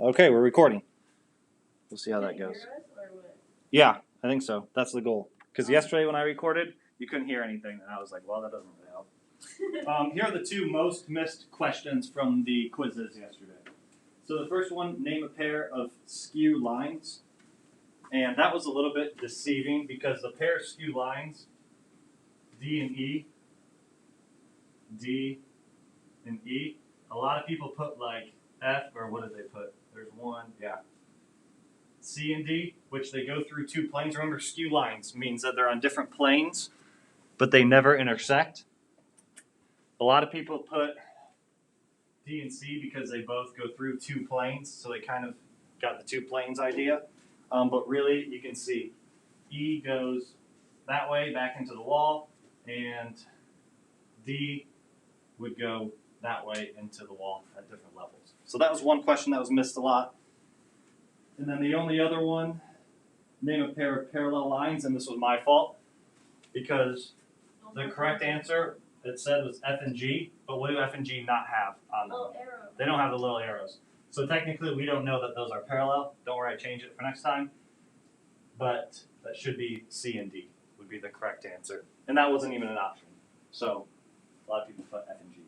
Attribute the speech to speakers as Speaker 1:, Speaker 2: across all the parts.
Speaker 1: Okay, we're recording. We'll see how that goes.
Speaker 2: Hear us or what?
Speaker 1: Yeah, I think so. That's the goal. Because yesterday when I recorded, you couldn't hear anything, and I was like, well, that doesn't really help. Here are the two most missed questions from the quizzes yesterday. So the first one, name a pair of skew lines. And that was a little bit deceiving because the pair of skew lines, D and E, a lot of people put like F, or what did they put? There's one, yeah. C and D, which they go through two planes. Remember, skew lines means that they're on different planes, but they never intersect. A lot of people put D and C because they both go through two planes, so they kind of got the two planes idea. But really, you can see E goes that way back into the wall, and D would go that way into the wall at different levels. So that was one question that was missed a lot. And then the only other one, name a pair of parallel lines, and this was my fault because the correct answer it said was F and G, but what do F and G not have on them?
Speaker 2: Oh, arrow.
Speaker 1: They don't have the little arrows. So technically we don't know that those are parallel. Don't worry, I change it for next time. But that should be C and D would be the correct answer. And that wasn't even an option. So a lot of people put F and G.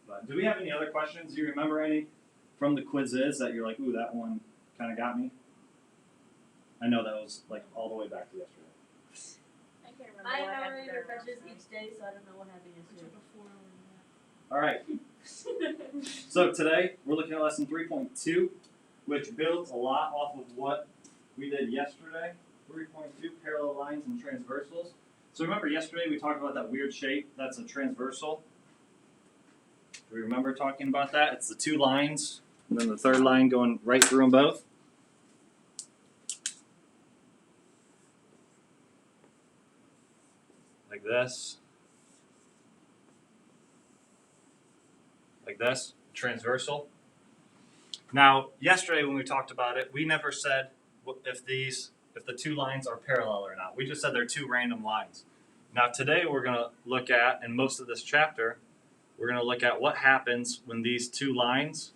Speaker 1: But do we have any other questions? Do you remember any from the quizzes that you're like, ooh, that one kind of got me? I know that was like all the way back to yesterday.
Speaker 2: I can't remember. I have already refreshes each day, so I don't know what happened yesterday.
Speaker 1: All right. So today we're looking at lesson 3.2, which builds a lot off of what we did yesterday. 3.2, parallel lines and transversals. So remember yesterday we talked about that weird shape. That's a transversal. Do we remember talking about that? It's the two lines, and then the third line going right through them both. Like this. Like this, transversal. Now, yesterday when we talked about it, we never said if the two lines are parallel or not. We just said they're two random lines. Now today we're going to look at, in most of this chapter, we're going to look at what happens when these two lines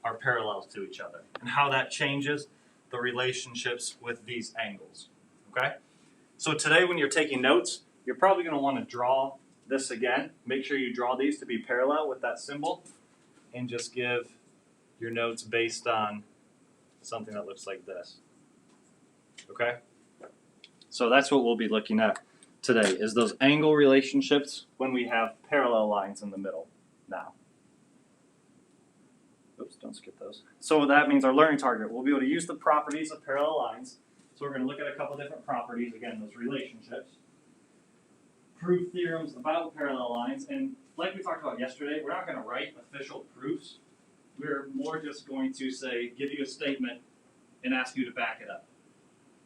Speaker 1: are parallel to each other and how that changes the relationships with these angles. Okay? So today when you're taking notes, you're probably going to want to draw this again. Make sure you draw these to be parallel with that symbol and just give your notes based on something that looks like this. Okay? So that's what we'll be looking at today, is those angle relationships when we have parallel lines in the middle now. Oops, don't skip those. So that means our learning target. We'll be able to use the properties of parallel lines. So we're going to look at a couple different properties, again, those relationships. Prove theorems about parallel lines, and like we talked about yesterday, we're not going to write official proofs. We're more just going to say, give you a statement and ask you to back it up.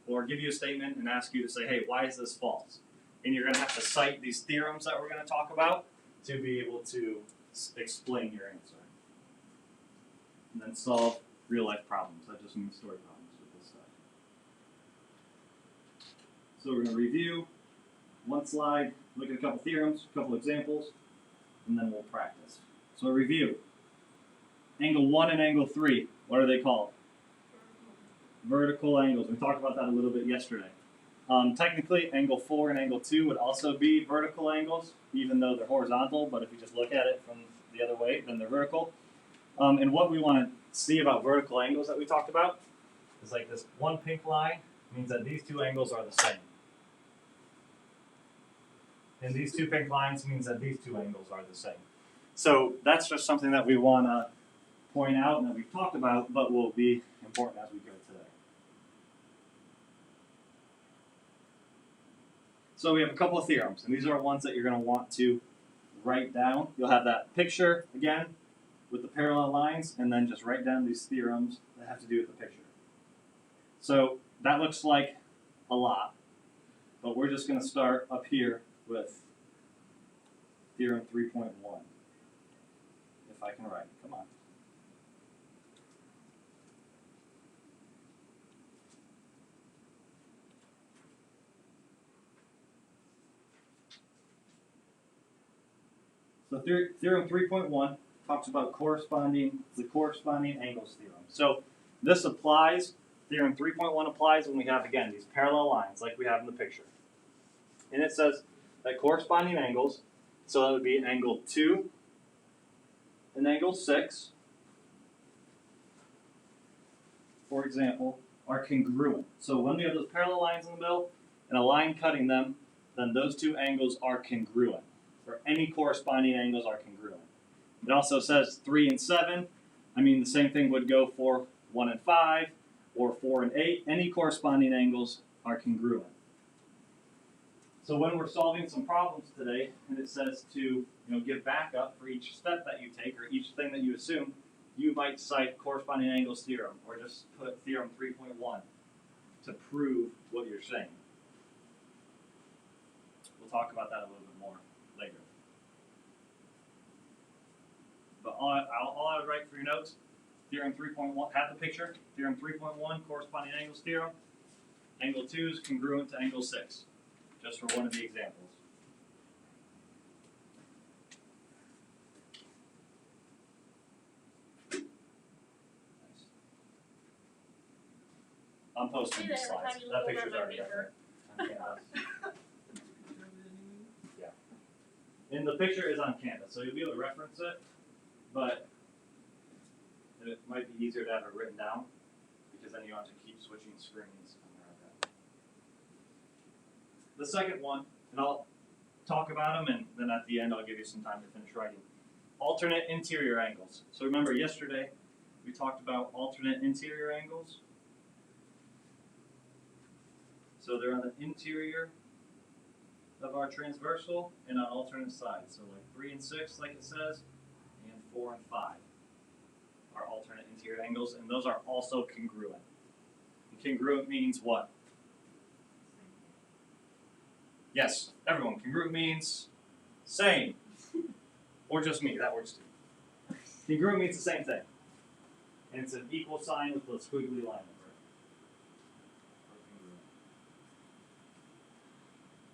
Speaker 1: Or give you a statement and ask you to say, hey, why is this false? And you're going to have to cite these theorems that we're going to talk about to be able to explain your answer. And then solve real life problems. That just means story problems with this stuff. So we're going to review one slide, look at a couple theorems, a couple examples, and then we'll practice. So review. Angle 1 and angle 3, what are they called? Vertical angles. We talked about that a little bit yesterday. Technically, angle 4 and angle 2 would also be vertical angles, even though they're horizontal, but if you just look at it from the other way, then they're vertical. And what we want to see about vertical angles that we talked about is like this one pink line means that these two angles are the same. And these two pink lines means that these two angles are the same. So that's just something that we want to point out and that we've talked about, but will be important as we go today. So we have a couple of theorems, and these are ones that you're going to want to write down. You'll have that picture, again, with the parallel lines, and then just write down these theorems that have to do with the picture. So that looks like a lot, but we're just going to start up here with theorem 3.1. If I can write, come on. So theorem 3.1 talks about the corresponding angles theorem. So this applies, theorem 3.1 applies when we have, again, these parallel lines like we have in the picture. And it says that corresponding angles, so that would be angle 2 and angle 6, for example, are congruent. So when we have those parallel lines in the middle and a line cutting them, then those two angles are congruent, or any corresponding angles are congruent. It also says 3 and 7. I mean, the same thing would go for 1 and 5, or 4 and 8. Any corresponding angles are congruent. So when we're solving some problems today, and it says to give backup for each step that you take, or each thing that you assume, you might cite corresponding angles theorem, or just put theorem 3.1 to prove what you're saying. We'll talk about that a little bit more later. But all I would write for your notes, theorem 3.1, have the picture, theorem 3.1, corresponding angles theorem. Angle 2 is congruent to angle 6, just for one of the examples. I'm posting these slides. That picture's already up there. On Canvas. Yeah. And the picture is on Canvas, so you'll be able to reference it, but it might be easier to have it written down, because then you don't have to keep switching screens. The second one, and I'll talk about them, and then at the end I'll give you some time to finish writing. Alternate interior angles. So remember yesterday we talked about alternate interior angles. So they're on the interior of our transversal and on alternate sides. So like 3 and 6, like it says, and 4 and 5 are alternate interior angles, and those are also congruent. And congruent means what? Yes, everyone. Congruent means same. Or just me, that works too. Congruent means the same thing. And it's an equal sign with a squiggly line over it.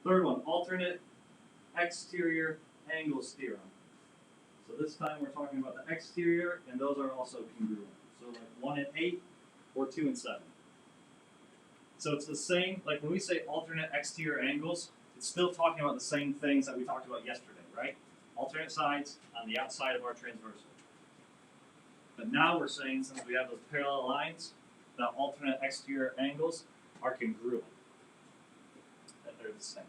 Speaker 1: Third one, alternate exterior angles theorem. So this time we're talking about the exterior, and those are also congruent. So like 1 and 8, or 2 and 7. So it's the same, like when we say alternate exterior angles, it's still talking about the same things that we talked about yesterday, right? Alternate sides on the outside of our transversal. But now we're saying, since we have those parallel lines, that alternate exterior angles are congruent. That they're the same.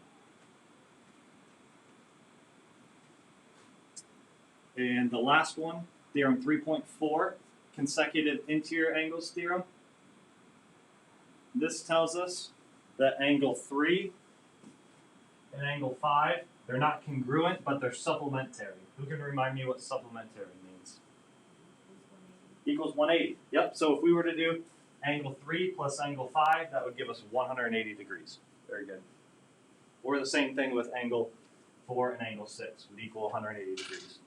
Speaker 1: And the last one, theorem 3.4, consecutive interior angles theorem. This tells us that angle 3 and angle 5, they're not congruent, but they're supplementary. Who can remind me what supplementary means? Equals 180. Yep, so if we were to do angle 3 plus angle 5, that would give us 180 degrees. Very good. Or the same thing with angle 4 and angle 6 would equal 180 degrees.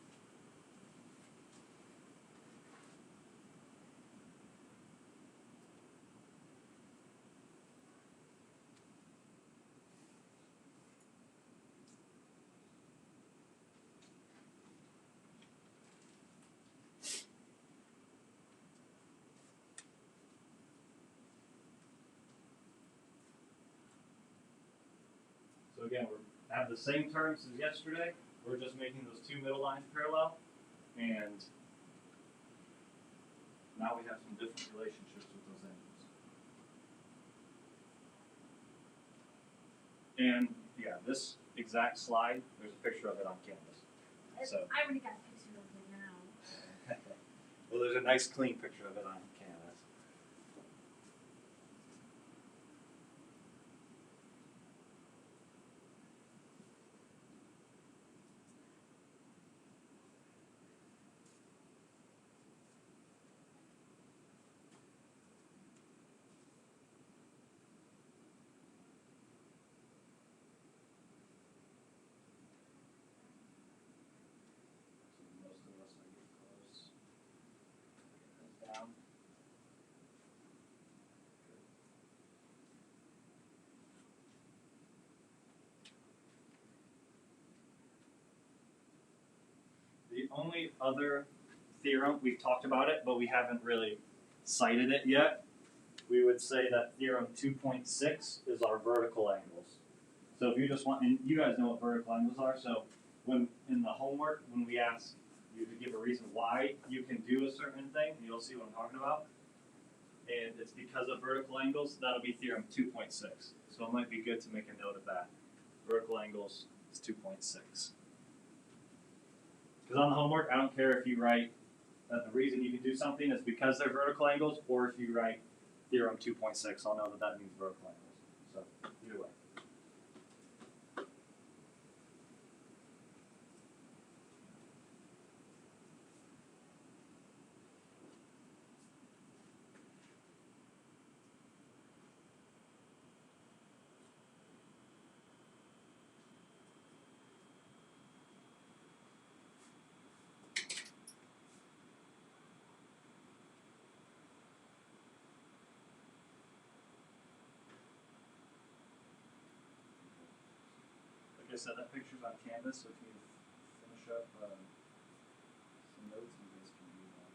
Speaker 1: So again, we have the same terms as yesterday. We're just making those two middle lines parallel, and now we have some different relationships with those angles. And yeah, this exact slide, there's a picture of it on Canvas. So
Speaker 2: I already got a picture of it now.
Speaker 1: well, there's a nice clean picture of it on Canvas. Most of us are getting close. Get that down. The only other theorem, we've talked about it, but we haven't really cited it yet. We would say that theorem 2.6 is our vertical angles. So if you just want, and you guys know what vertical angles are, so when in the homework, when we ask you to give a reason why you can do a certain thing, you'll see what I'm talking about. And it's because of vertical angles, that'll be theorem 2.6. So it might be good to make a note of that. Vertical angles is 2.6. Because on the homework, I don't care if you write that the reason you can do something is because they're vertical angles, or if you write theorem 2.6, I'll know that that means vertical angles. So either way. Like I said, that picture's on Canvas, so if you finish up some notes, you guys can do that.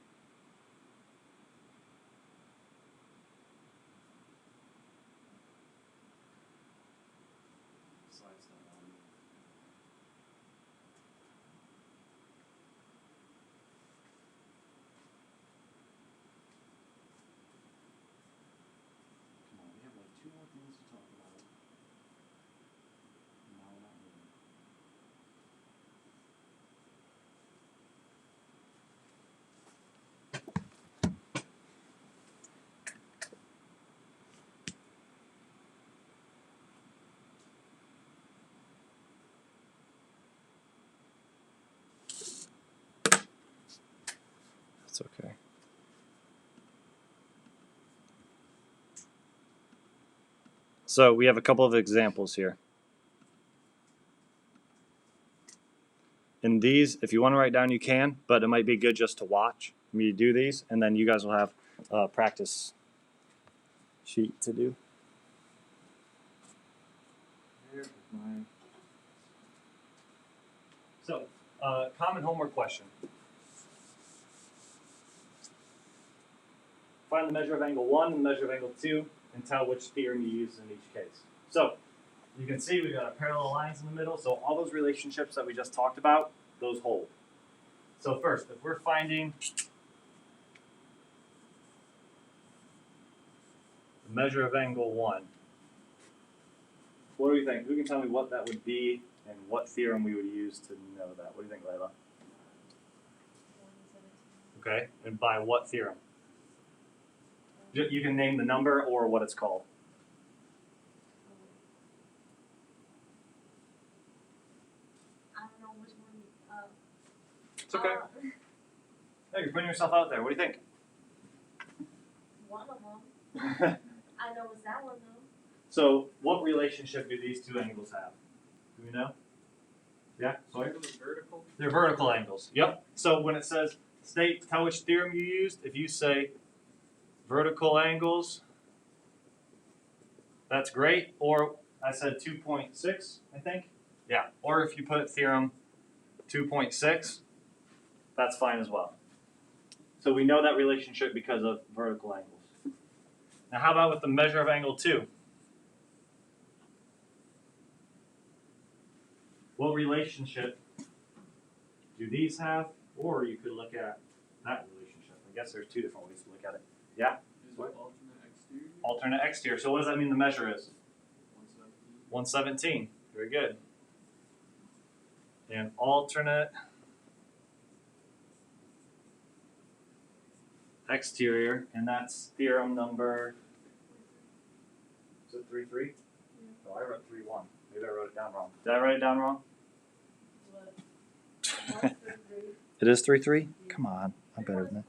Speaker 1: Slides don't want to move. Come on, we have like 2 more things to talk about. No, not really. That's okay. So we have a couple of examples here. In these, if you want to write down, you can, but it might be good just to watch me do these, and then you guys will have a practice sheet to do. So, common homework question. Find the measure of angle 1 and the measure of angle 2 and tell which theorem you use in each case. So, you can see we've got our parallel lines in the middle, so all those relationships that we just talked about, those hold. So first, if we're finding the measure of angle 1, what do you think? Who can tell me what that would be and what theorem we would use to know that? What do you think, Layla? Okay, and by what theorem? You can name the number or what it's called.
Speaker 2: I don't know which one.
Speaker 1: It's okay. No, you're putting yourself out there. What do you think?
Speaker 2: One of them. I know it's that one though.
Speaker 1: So, what relationship do these two angles have? Do we know? Yeah, sorry?
Speaker 3: Vertical?
Speaker 1: They're vertical angles. Yep. So when it says tell which theorem you used, if you say vertical angles, that's great. Or I said 2.6, I think. Yeah. Or if you put theorem 2.6, that's fine as well. So we know that relationship because of vertical angles. Now how about with the measure of angle 2? What relationship do these have? Or you could look at that relationship. I guess there's 2 different ways to look at it. Yeah?
Speaker 3: Is it alternate exterior?
Speaker 1: Alternate exterior. So what does that mean the measure is?
Speaker 3: 117.
Speaker 1: 117. Very good. And alternate exterior, and that's theorem number, is it 3.3? Oh, I wrote 3.1. Maybe I wrote it down wrong. Did I write it down wrong? It is 3.3? Come on, I'm better than that.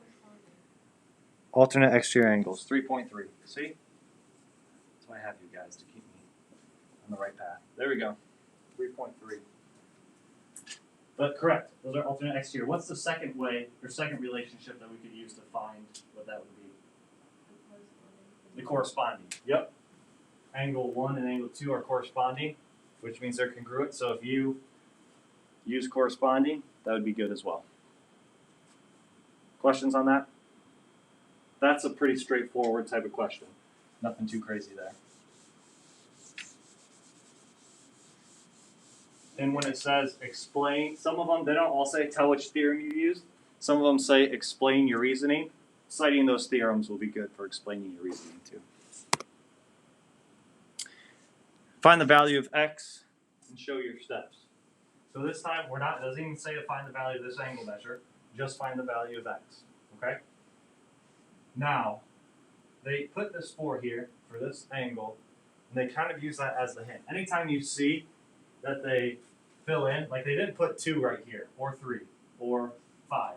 Speaker 1: Alternate exterior angles, 3.3. See? That's why I have you guys, to keep me on the right path. There we go. 3.3. But correct, those are alternate exterior. What's the second way, or second relationship that we could use to find what that would be? The corresponding. Yep. Angle 1 and angle 2 are corresponding, which means they're congruent. So if you use corresponding, that would be good as well. Questions on that? That's a pretty straightforward type of question. Nothing too crazy there. And when it says explain, some of them, they don't all say tell which theorem you used. Some of them say explain your reasoning. Citing those theorems will be good for explaining your reasoning too. Find the value of x and show your steps. So this time it doesn't even say to find the value of this angle measure, just find the value of x. Okay? Now, they put this 4 here for this angle, and they kind of use that as the hint. Anytime you see that they fill in, like they didn't put 2 right here, or 3, or 5,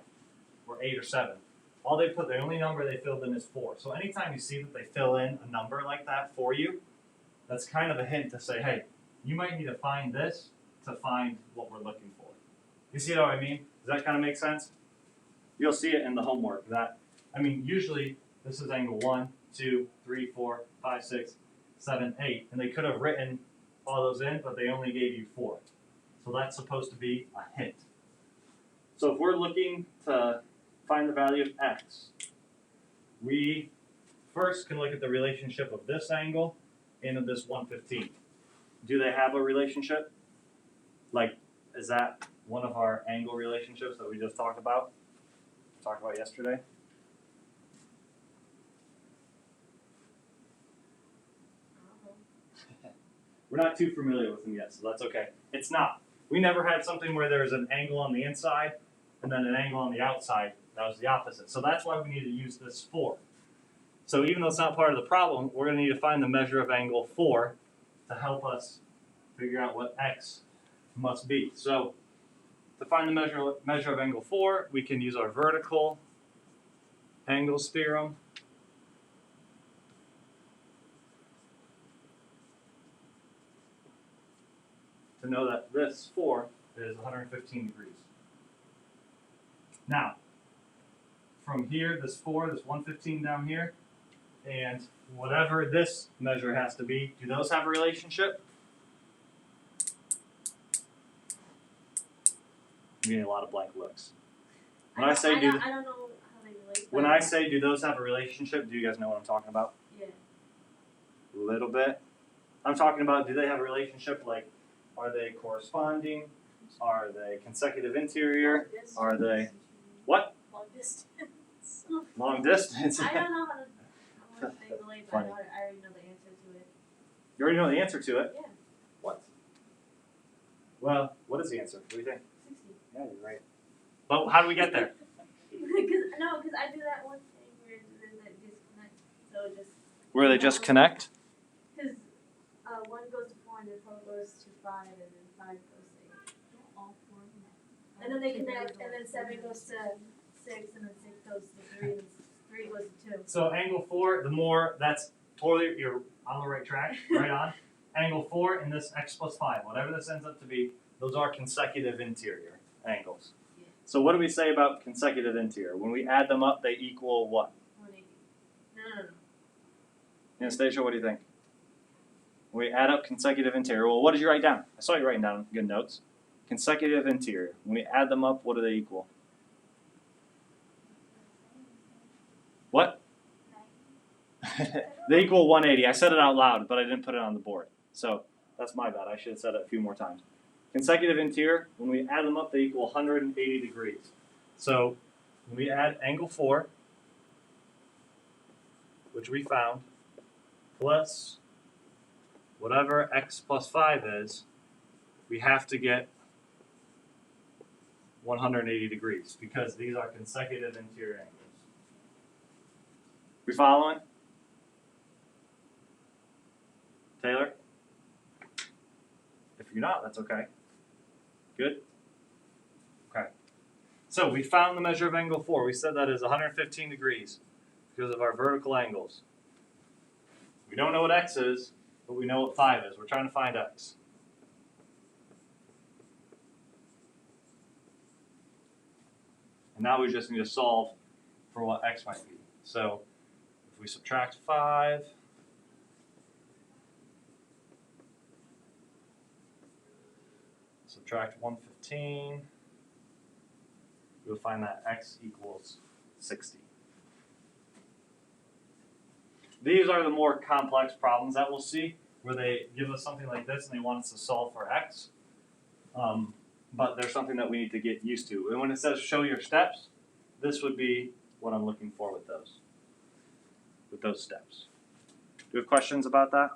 Speaker 1: or 8, or 7. The only number they filled in is 4. So anytime you see that they fill in a number like that for you, that's kind of a hint to say, hey, you might need to find this to find what we're looking for. You see what I mean? Does that kind of make sense? You'll see it in the homework. Usually this is angle 1, 2, 3, 4, 5, 6, 7, 8. And they could have written all those in, but they only gave you 4. So that's supposed to be a hint. So if we're looking to find the value of x, we first can look at the relationship of this angle and of this 115. Do they have a relationship? Like, is that one of our angle relationships that we just talked about yesterday? We're not too familiar with them yet, so that's okay. It's not. We never had something where there's an angle on the inside and then an angle on the outside. That was the opposite. So that's why we need to use this 4. So even though it's not part of the problem, we're going to need to find the measure of angle 4 to help us figure out what x must be. So to find the measure of angle 4, we can use our vertical angles theorem. To know that this 4 is 115 degrees. Now, from here, this 4, this 115 down here, and whatever this measure has to be, do those have a relationship? I'm getting a lot of blank looks. I don't know how they relate. When I say do those have a relationship, do you guys know what I'm talking about?
Speaker 2: Yeah.
Speaker 1: A little bit. I'm talking about, do they have a relationship? Like, are they corresponding? Are they consecutive interior? Are they what?
Speaker 2: Long distance.
Speaker 1: Long distance.
Speaker 2: I don't know how they relate, but I already know the answer to it.
Speaker 1: You already know the answer to it?
Speaker 2: Yeah.
Speaker 1: What? Well, what is the answer? What do you think?
Speaker 2: 60.
Speaker 1: Yeah, you're right. But how do we get there?
Speaker 2: Because I do that one thing where there's that disconnect. So it just.
Speaker 1: Where they just connect?
Speaker 2: Because 1 goes to 4 and then 4 goes to 5 and then 5 goes to 8. All 4 connect. And then they connect and then 7 goes to 6 and then 6 goes to 3 and 3 goes to 2. So angle 4, that's totally, you're on the right track, right on. Angle 4 and this x plus 5, whatever this ends up to be, those are consecutive interior angles. Yeah. So what do we say about consecutive interior? When we add them up, they equal what? 180. No.
Speaker 1: Anastasia, what do you think? When we add up consecutive interior, well, what did you write down? I saw you writing down good notes. Consecutive interior. When we add them up, what do they equal? What? They equal 180. I said it out loud, but I didn't put it on the board. So that's my bad. I should have said it a few more times. Consecutive interior, when we add them up, they equal 180 degrees. So when we add angle 4, which we found, plus whatever x plus 5 is, we have to get 180 degrees because these are consecutive interior angles. We following? Taylor? If you're not, that's okay. Good? Okay. So we found the measure of angle 4. We said that is 115 degrees because of our vertical angles. We don't know what x is, but we know what 5 is. We're trying to find x. And now we just need to solve for what x might be. So if we subtract 5, subtract 115, we'll find that x equals 60. These are the more complex problems that we'll see, where they give us something like this and they want us to solve for x. But there's something that we need to get used to. And when it says show your steps, this would be what I'm looking for with those steps. Do you have questions about that?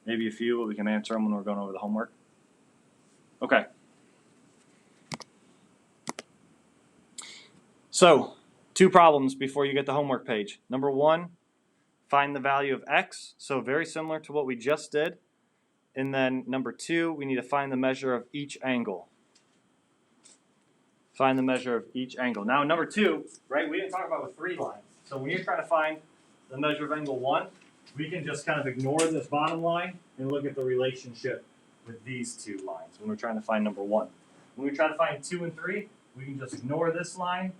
Speaker 1: Maybe a few, but we can answer them when we're going over the homework. Okay. So, 2 problems before you get the homework page. Number 1, find the value of x. So very similar to what we just did. And then number 2, we need to find the measure of each angle. Find the measure of each angle. Now number 2, right, we didn't talk about with 3 lines. So when you're trying to find the measure of angle 1, we can just kind of ignore this bottom line and look at the relationship with these 2 lines when we're trying to find number 1. When we try to find 2 and 3, we can just ignore this line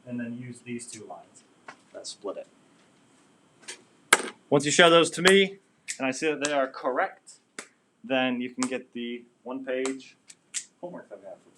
Speaker 1: and then use these 2 lines that split it. Once you show those to me and I see that they are correct, then you can get the 1-page homework that we have for